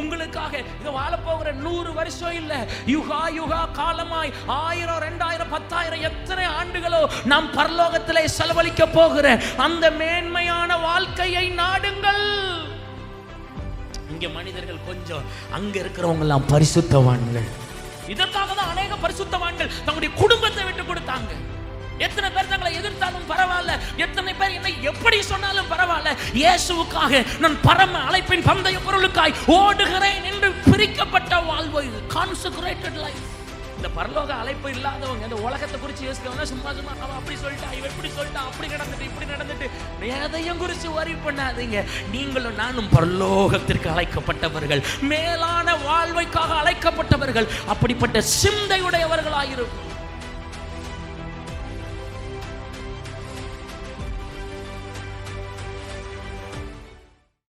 உங்களுக்காக இங்க வாழ போகிற 100 வருஷம் இல்ல, யுகா யுகா காலமாய் 1000 2000 10000 எத்தனை ஆண்டுகளோ நாம் பரலோகத்திலே செலவழிக்க போகிற அந்த மேன்மையான வாழ்க்கையை நாடுங்கள். இங்க மனிதர்கள் கொஞ்சம், அங்க இருக்கிறவங்க எல்லாம் பரிசுத்தவான்கள். இதற்காக தான் அநேக பரிசுத்தவான்கள் தங்களுடைய குடும்பத்தை விட்டு கொடுத்தாங்க. எத்தனை பேர் தங்களை எதிர்த்தாலும் பரவாயில்ல, எத்தனை பேர் என்னை எப்படி சொன்னாலும் பரவாயில்ல, இயேசுவுக்காக நான் பரம அழைப்பின் பந்தய பொருளுக்காய் ஓடுகிறேன் என்று பிரிக்கப்பட்ட வாழ்வு, கான்செக்ரேட்டட் லைஃப். இந்த பரலோக அழைப்பு இல்லாதவங்க இந்த உலகத்தை குறித்து யோசிக்கவங்க சும்மா சும்மா அவ அப்படி சொல்லிட்டா, இவ இப்படி சொல்லிட்டா, அப்படி நடந்துட்டு இப்படி நடந்துட்டு எதையும் குறித்து வரி பண்ணாதீங்க. நீங்களும் நானும் பரலோகத்திற்கு அழைக்கப்பட்டவர்கள், மேலான வாழ்வைக்காக அழைக்கப்பட்டவர்கள். அப்படிப்பட்ட சிந்தையுடையவர்களாயிருக்கும்.